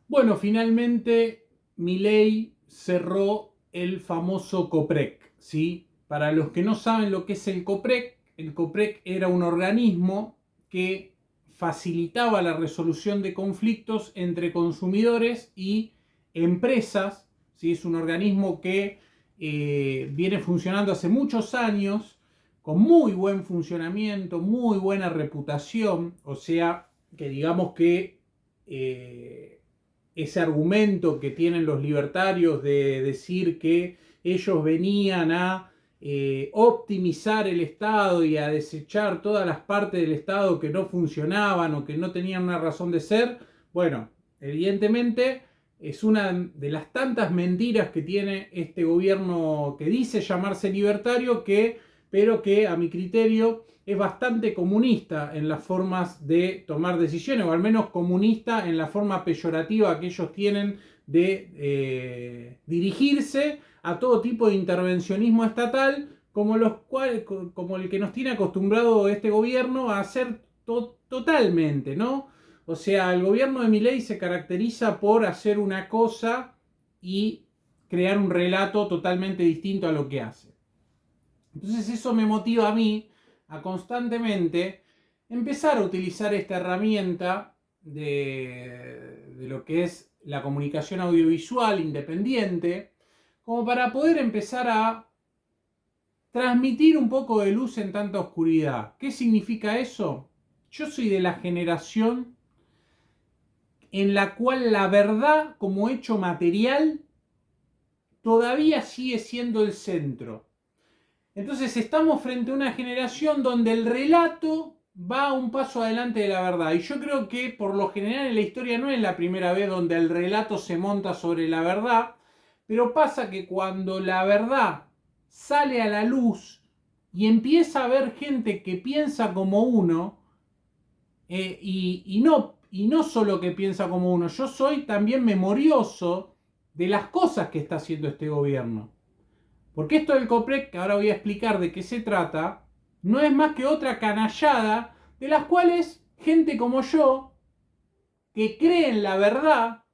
Bueno, finalmente Milei cerró el famoso COPREC, ¿sí? Para los que no saben lo que es el COPREC era un organismo que facilitaba la resolución de conflictos entre consumidores y empresas, ¿sí? Es un organismo que viene funcionando hace muchos años, con muy buen funcionamiento, muy buena reputación, o sea, que digamos que ese argumento que tienen los libertarios de decir que ellos venían a optimizar el Estado y a desechar todas las partes del Estado que no funcionaban o que no tenían una razón de ser, bueno, evidentemente es una de las tantas mentiras que tiene este gobierno que dice llamarse libertario, pero que a mi criterio es bastante comunista en las formas de tomar decisiones, o al menos comunista en la forma peyorativa que ellos tienen de dirigirse a todo tipo de intervencionismo estatal, como el que nos tiene acostumbrado este gobierno a hacer totalmente, ¿no? O sea, el gobierno de Milei se caracteriza por hacer una cosa y crear un relato totalmente distinto a lo que hace. Entonces eso me motiva a mí a constantemente empezar a utilizar esta herramienta de lo que es la comunicación audiovisual independiente, como para poder empezar a transmitir un poco de luz en tanta oscuridad. ¿Qué significa eso? Yo soy de la generación en la cual la verdad como hecho material todavía sigue siendo el centro. Entonces estamos frente a una generación donde el relato va un paso adelante de la verdad. Y yo creo que por lo general en la historia no es la primera vez donde el relato se monta sobre la verdad, pero pasa que cuando la verdad sale a la luz y empieza a haber gente que piensa como uno, y no solo que piensa como uno, yo soy también memorioso de las cosas que está haciendo este gobierno. Porque esto del COPREC, que ahora voy a explicar de qué se trata, no es más que otra canallada de las cuales gente como yo, que cree en la verdad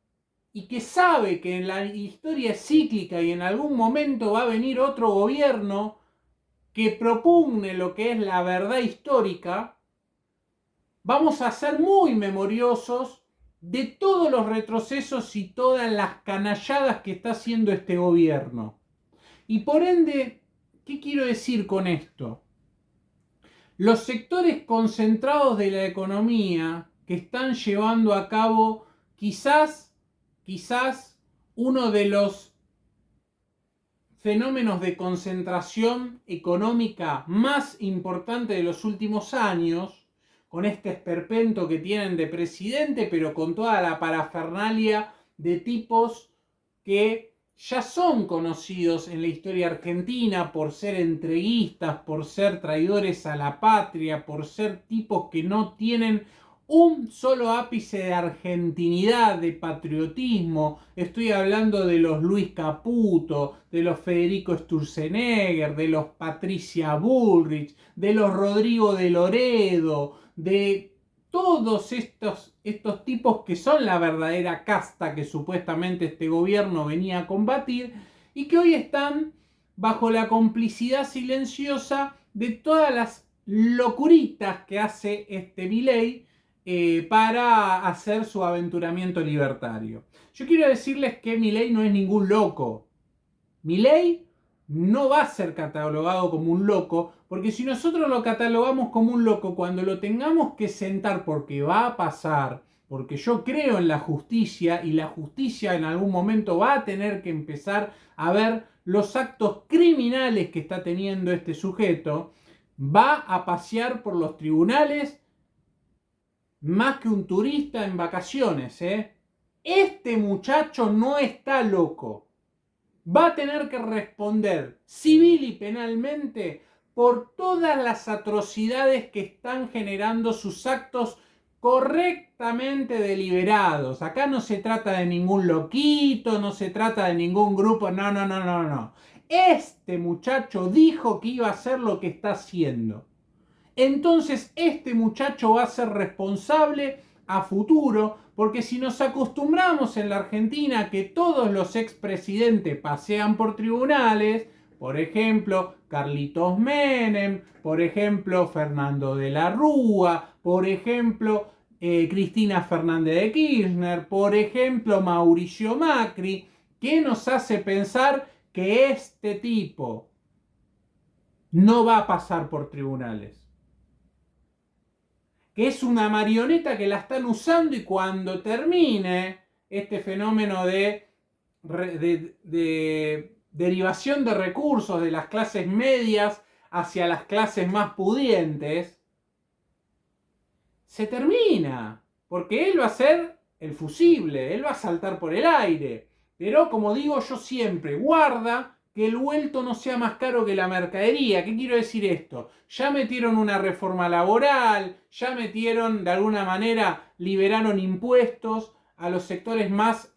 y que sabe que en la historia es cíclica y en algún momento va a venir otro gobierno que propugne lo que es la verdad histórica, vamos a ser muy memoriosos de todos los retrocesos y todas las canalladas que está haciendo este gobierno. Y por ende, ¿qué quiero decir con esto? Los sectores concentrados de la economía que están llevando a cabo quizás uno de los fenómenos de concentración económica más importante de los últimos años, con este esperpento que tienen de presidente, pero con toda la parafernalia de tipos que ya son conocidos en la historia argentina por ser entreguistas, por ser traidores a la patria, por ser tipos que no tienen un solo ápice de argentinidad, de patriotismo. Estoy hablando de los Luis Caputo, de los Federico Sturzenegger, de los Patricia Bullrich, de los Rodrigo de Loredo, de todos estos tipos que son la verdadera casta que supuestamente este gobierno venía a combatir y que hoy están bajo la complicidad silenciosa de todas las locuritas que hace este Milei para hacer su aventuramiento libertario. Yo quiero decirles que Milei no es ningún loco. Milei no va a ser catalogado como un loco, porque si nosotros lo catalogamos como un loco, cuando lo tengamos que sentar, porque va a pasar, porque yo creo en la justicia y la justicia en algún momento va a tener que empezar a ver los actos criminales que está teniendo este sujeto, va a pasear por los tribunales más que un turista en vacaciones, ¿eh? Este muchacho no está loco. Va a tener que responder civil y penalmente por todas las atrocidades que están generando sus actos correctamente deliberados. Acá no se trata de ningún loquito, no se trata de ningún grupo, no, no, no, no, no. Este muchacho dijo que iba a hacer lo que está haciendo. Entonces este muchacho va a ser responsable a futuro, porque si nos acostumbramos en la Argentina que todos los expresidentes pasean por tribunales, por ejemplo, Carlitos Menem, por ejemplo, Fernando de la Rúa, por ejemplo, Cristina Fernández de Kirchner, por ejemplo, Mauricio Macri, ¿qué nos hace pensar que este tipo no va a pasar por tribunales? Que es una marioneta que la están usando y cuando termine este fenómeno de derivación de recursos de las clases medias hacia las clases más pudientes, se termina, porque él va a ser el fusible, él va a saltar por el aire. Pero como digo yo siempre, guarda que el vuelto no sea más caro que la mercadería. ¿Qué quiero decir esto? Ya metieron una reforma laboral, ya metieron, de alguna manera, liberaron impuestos a los sectores más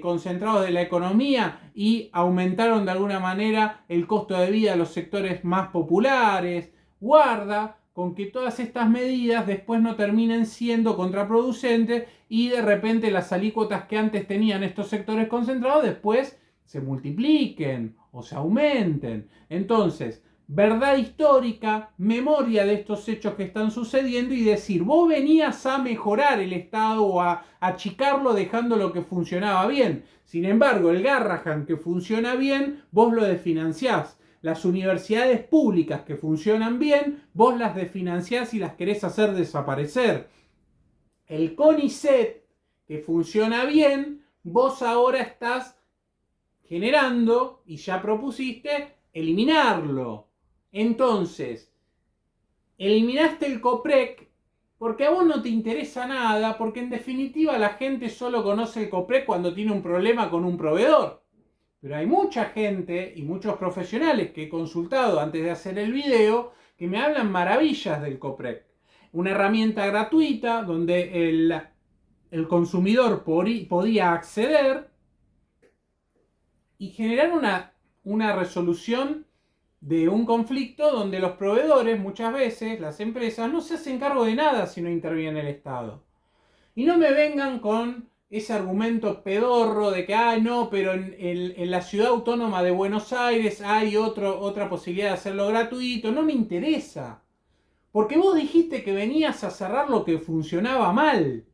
concentrados de la economía y aumentaron de alguna manera el costo de vida a los sectores más populares. Guarda con que todas estas medidas después no terminen siendo contraproducentes y de repente las alícuotas que antes tenían estos sectores concentrados después se multipliquen o se aumenten. Entonces, verdad histórica, memoria de estos hechos que están sucediendo y decir, vos venías a mejorar el Estado o a achicarlo dejando lo que funcionaba bien. Sin embargo, el Garrahan que funciona bien, vos lo desfinanciás. Las universidades públicas que funcionan bien, vos las desfinanciás y las querés hacer desaparecer. El CONICET que funciona bien, vos ahora estás generando y ya propusiste eliminarlo. Entonces, eliminaste el COPREC porque a vos no te interesa nada, porque en definitiva la gente solo conoce el COPREC cuando tiene un problema con un proveedor. Pero hay mucha gente y muchos profesionales que he consultado antes de hacer el video que me hablan maravillas del COPREC. Una herramienta gratuita donde el consumidor podía acceder y generar una resolución de un conflicto donde los proveedores, muchas veces, las empresas, no se hacen cargo de nada si no interviene el Estado. Y no me vengan con ese argumento pedorro de que, ay, no, pero en la ciudad autónoma de Buenos Aires hay otra posibilidad de hacerlo gratuito. No me interesa. Porque vos dijiste que venías a cerrar lo que funcionaba mal.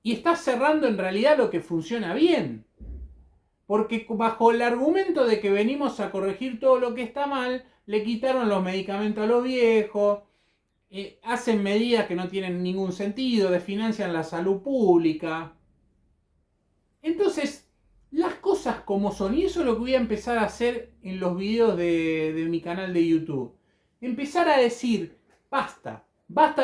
Y estás cerrando en realidad lo que funciona bien. Porque bajo el argumento de que venimos a corregir todo lo que está mal, le quitaron los medicamentos a los viejos, hacen medidas que no tienen ningún sentido, desfinancian la salud pública. Entonces, las cosas como son, y eso es lo que voy a empezar a hacer en los videos de mi canal de YouTube. Empezar a decir, basta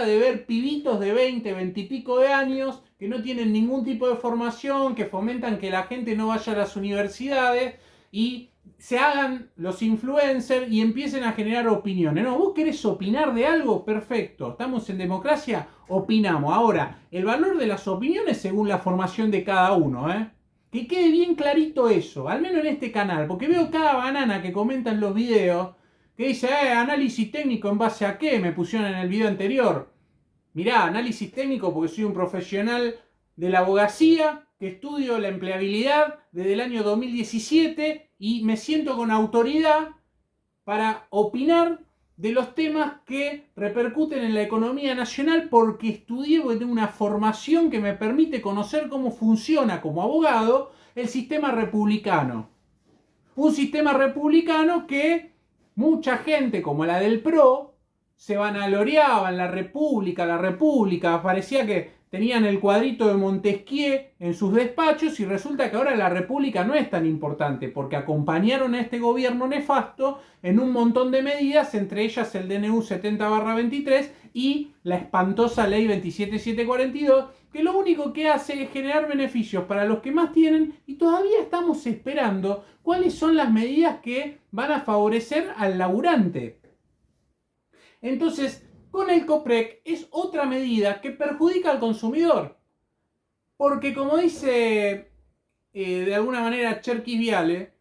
de ver pibitos de 20, 20 y pico de años que no tienen ningún tipo de formación, que fomentan que la gente no vaya a las universidades y se hagan los influencers y empiecen a generar opiniones. No, vos querés opinar de algo, perfecto. Estamos en democracia, opinamos. Ahora, el valor de las opiniones según la formación de cada uno, Que quede bien clarito eso, al menos en este canal, porque veo cada banana que comenta en los videos que dice, análisis técnico en base a qué, me pusieron en el video anterior. Mirá, análisis técnico porque soy un profesional de la abogacía que estudio la empleabilidad desde el año 2017 y me siento con autoridad para opinar de los temas que repercuten en la economía nacional porque estudié, porque tengo una formación que me permite conocer cómo funciona como abogado el sistema republicano. Un sistema republicano que mucha gente como la del PRO se vanagloriaba en la República, parecía que tenían el cuadrito de Montesquieu en sus despachos y resulta que ahora la República no es tan importante porque acompañaron a este gobierno nefasto en un montón de medidas, entre ellas el DNU 70/23 y la espantosa ley 27742, que lo único que hace es generar beneficios para los que más tienen y todavía estamos esperando cuáles son las medidas que van a favorecer al laburante. Entonces, con el COPREC es otra medida que perjudica al consumidor. Porque como dice de alguna manera Cherkis Viale,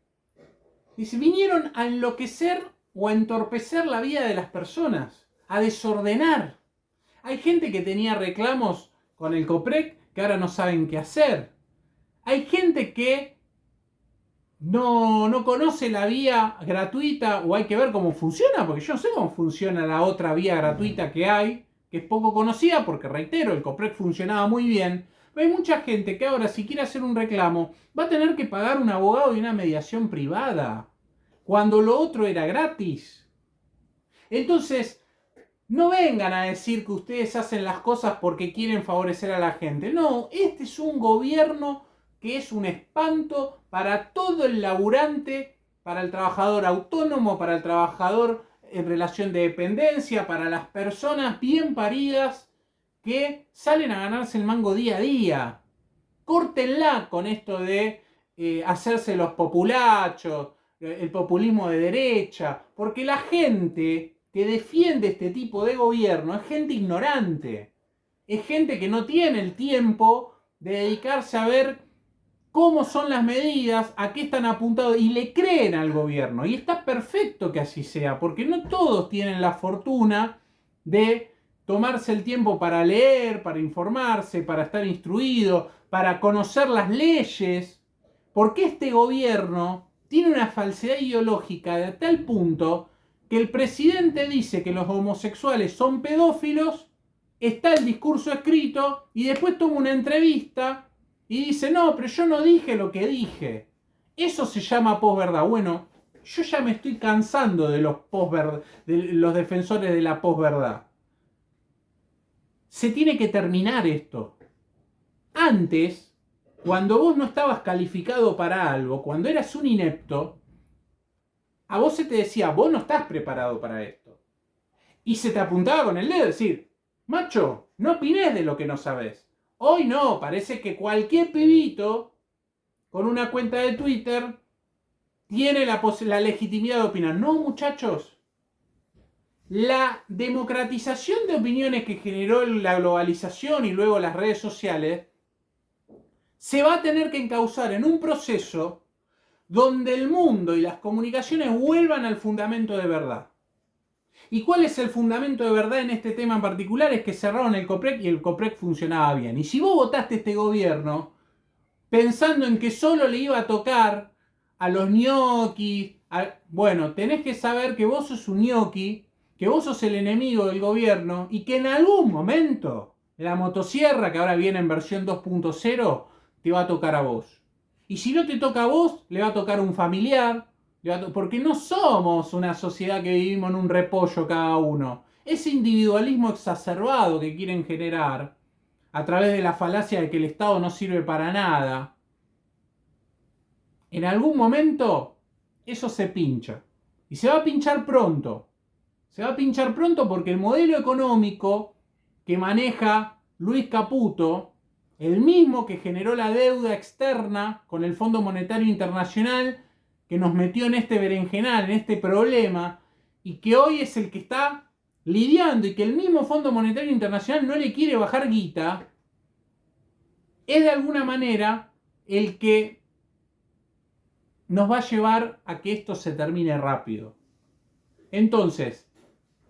dice, vinieron a enloquecer o a entorpecer la vida de las personas, a desordenar. Hay gente que tenía reclamos con el COPREC que ahora no saben qué hacer. Hay gente que no conoce la vía gratuita o hay que ver cómo funciona, porque yo no sé cómo funciona la otra vía gratuita que hay, que es poco conocida, porque reitero, el COPREC funcionaba muy bien. Pero hay mucha gente que ahora si quiere hacer un reclamo va a tener que pagar un abogado y una mediación privada, cuando lo otro era gratis. Entonces, no vengan a decir que ustedes hacen las cosas porque quieren favorecer a la gente. No, este es un gobierno que es un espanto para todo el laburante, para el trabajador autónomo, para el trabajador en relación de dependencia, para las personas bien paridas que salen a ganarse el mango día a día. Córtenla con esto de hacerse los populachos, el populismo de derecha, porque la gente que defiende este tipo de gobierno es gente ignorante, es gente que no tiene el tiempo de dedicarse a ver cómo son las medidas, a qué están apuntados y le creen al gobierno. Y está perfecto que así sea, porque no todos tienen la fortuna de tomarse el tiempo para leer, para informarse, para estar instruido, para conocer las leyes, porque este gobierno tiene una falsedad ideológica de tal punto que el presidente dice que los homosexuales son pedófilos, está el discurso escrito y después toma una entrevista y dice, no, pero yo no dije lo que dije. Eso se llama posverdad. Bueno, yo ya me estoy cansando de los defensores de la posverdad. Se tiene que terminar esto. Antes, cuando vos no estabas calificado para algo, cuando eras un inepto, a vos se te decía, vos no estás preparado para esto. Y se te apuntaba con el dedo, decir, macho, no opines de lo que no sabés. Hoy no, parece que cualquier pibito con una cuenta de Twitter tiene la legitimidad de opinar. No, muchachos. La democratización de opiniones que generó la globalización y luego las redes sociales se va a tener que encauzar en un proceso donde el mundo y las comunicaciones vuelvan al fundamento de verdad. ¿Y cuál es el fundamento de verdad en este tema en particular? Es que cerraron el COPREC y el COPREC funcionaba bien. Y si vos votaste este gobierno pensando en que solo le iba a tocar a los ñoquis, bueno, tenés que saber que vos sos un ñoqui, que vos sos el enemigo del gobierno y que en algún momento la motosierra, que ahora viene en versión 2.0, te va a tocar a vos. Y si no te toca a vos, le va a tocar a un familiar, porque no somos una sociedad que vivimos en un repollo cada uno. Ese individualismo exacerbado que quieren generar a través de la falacia de que el Estado no sirve para nada, en algún momento eso se pincha. Y se va a pinchar pronto. Se va a pinchar pronto porque el modelo económico que maneja Luis Caputo, el mismo que generó la deuda externa con el Fondo Monetario Internacional, que nos metió en este berenjenal, en este problema, y que hoy es el que está lidiando y que el mismo Fondo Monetario Internacional no le quiere bajar guita, es de alguna manera el que nos va a llevar a que esto se termine rápido. Entonces,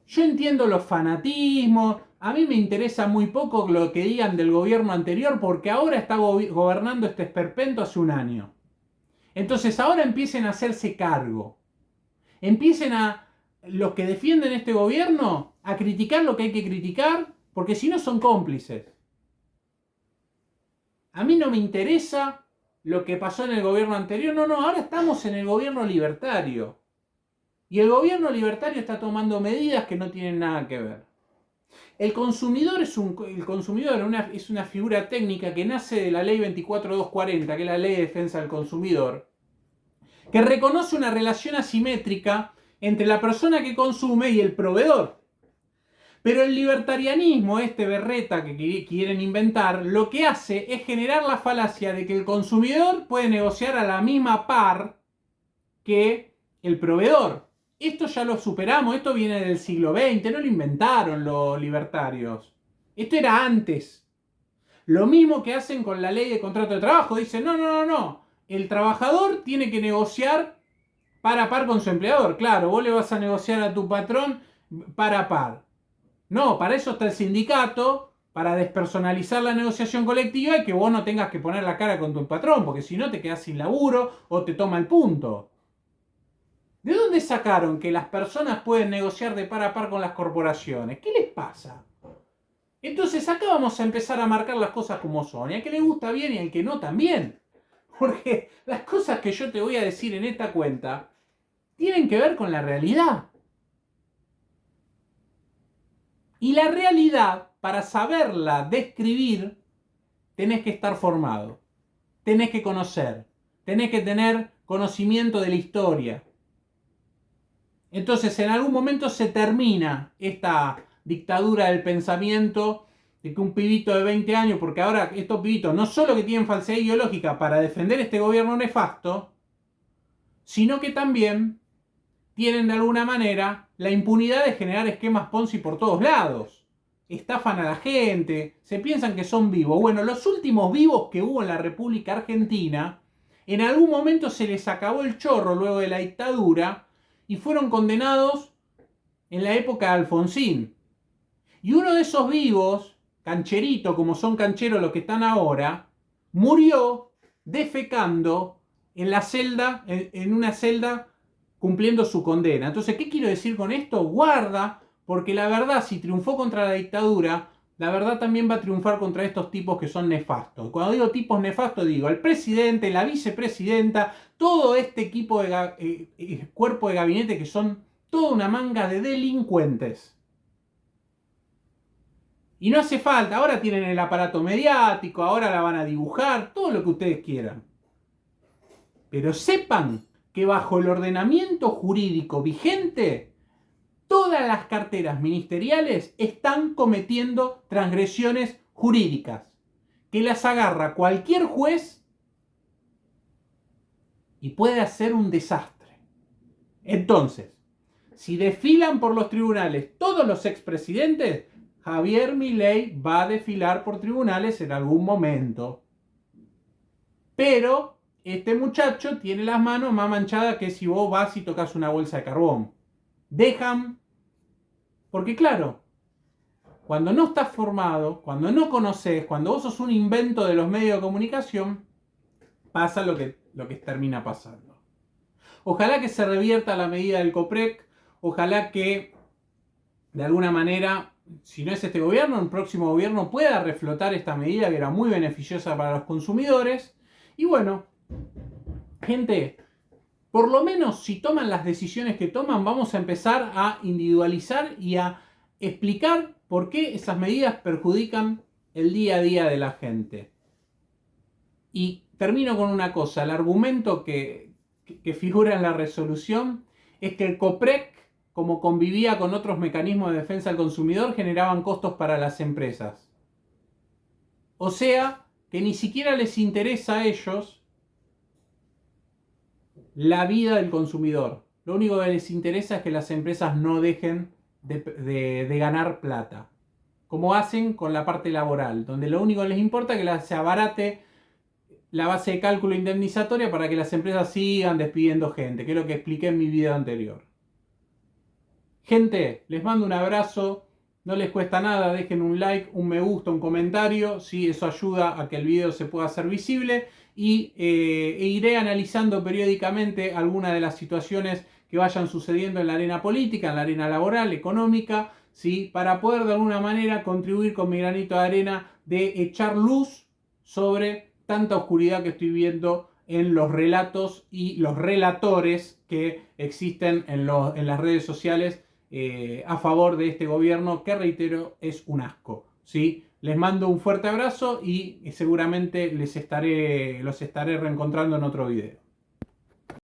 yo entiendo los fanatismos, a mí me interesa muy poco lo que digan del gobierno anterior porque ahora está gobernando este esperpento hace un año. Entonces ahora empiecen a hacerse cargo. Empiecen los que defienden este gobierno, a criticar lo que hay que criticar, porque si no son cómplices. A mí no me interesa lo que pasó en el gobierno anterior, no, ahora estamos en el gobierno libertario. Y el gobierno libertario está tomando medidas que no tienen nada que ver. El consumidor es una figura técnica que nace de la ley 24240, que es la ley de defensa del consumidor, que reconoce una relación asimétrica entre la persona que consume y el proveedor. Pero el libertarianismo, este berreta que quieren inventar, lo que hace es generar la falacia de que el consumidor puede negociar a la misma par que el proveedor. Esto ya lo superamos, esto viene del siglo XX, no lo inventaron los libertarios. Esto era antes. Lo mismo que hacen con la ley de contrato de trabajo. Dicen, no. El trabajador tiene que negociar par a par con su empleador. Claro, vos le vas a negociar a tu patrón par a par. No, para eso está el sindicato para despersonalizar la negociación colectiva y que vos no tengas que poner la cara con tu patrón, porque si no te quedás sin laburo o te toma el punto. ¿De dónde sacaron que las personas pueden negociar de par a par con las corporaciones? ¿Qué les pasa? Entonces acá vamos a empezar a marcar las cosas como son. Y al que le gusta bien y al que no también. Porque las cosas que yo te voy a decir en esta cuenta tienen que ver con la realidad. Y la realidad, para saberla describir, tenés que estar formado. Tenés que conocer. Tenés que tener conocimiento de la historia. Entonces, en algún momento se termina esta dictadura del pensamiento de que un pibito de 20 años, porque ahora estos pibitos no solo que tienen falsedad ideológica para defender este gobierno nefasto, sino que también tienen de alguna manera la impunidad de generar esquemas Ponzi por todos lados. Estafan a la gente, se piensan que son vivos. Bueno, los últimos vivos que hubo en la República Argentina, en algún momento se les acabó el chorro luego de la dictadura y fueron condenados en la época de Alfonsín. Y uno de esos vivos, cancherito como son cancheros los que están ahora, murió defecando en la celda, en una celda cumpliendo su condena. Entonces, ¿qué quiero decir con esto? Guarda, porque la verdad, si triunfó contra la dictadura, la verdad también va a triunfar contra estos tipos que son nefastos. Cuando digo tipos nefastos, digo el presidente, la vicepresidenta, todo este equipo de cuerpo de gabinete que son toda una manga de delincuentes. Y no hace falta, ahora tienen el aparato mediático, ahora la van a dibujar, todo lo que ustedes quieran. Pero sepan que bajo el ordenamiento jurídico vigente, todas las carteras ministeriales están cometiendo transgresiones jurídicas, que las agarra cualquier juez y puede hacer un desastre. Entonces, si desfilan por los tribunales todos los expresidentes, Javier Milei va a desfilar por tribunales en algún momento. Pero este muchacho tiene las manos más manchadas que si vos vas y tocas una bolsa de carbón. Dejan, porque claro, cuando no estás formado, cuando no conoces, cuando vos sos un invento de los medios de comunicación, pasa lo que termina pasando. Ojalá que se revierta la medida del COPREC, ojalá que de alguna manera, si no es este gobierno, el próximo gobierno pueda reflotar esta medida que era muy beneficiosa para los consumidores. Y bueno, gente, por lo menos si toman las decisiones que toman, vamos a empezar a individualizar y a explicar por qué esas medidas perjudican el día a día de la gente. Y termino con una cosa, el argumento que figura en la resolución es que el COPREC, como convivía con otros mecanismos de defensa del consumidor, generaban costos para las empresas. O sea, que ni siquiera les interesa a ellos la vida del consumidor. Lo único que les interesa es que las empresas no dejen de ganar plata. Como hacen con la parte laboral, donde lo único que les importa es que se abarate la base de cálculo indemnizatoria para que las empresas sigan despidiendo gente, que es lo que expliqué en mi video anterior. Gente, les mando un abrazo, no les cuesta nada, dejen un like, un me gusta, un comentario, ¿sí? Eso ayuda a que el video se pueda hacer visible y iré analizando periódicamente algunas de las situaciones que vayan sucediendo en la arena política, en la arena laboral, económica, ¿sí? Para poder de alguna manera contribuir con mi granito de arena de echar luz sobre tanta oscuridad que estoy viendo en los relatos y los relatores que existen en las redes sociales a favor de este gobierno, que reitero, es un asco, ¿sí? Les mando un fuerte abrazo y seguramente los estaré reencontrando en otro video.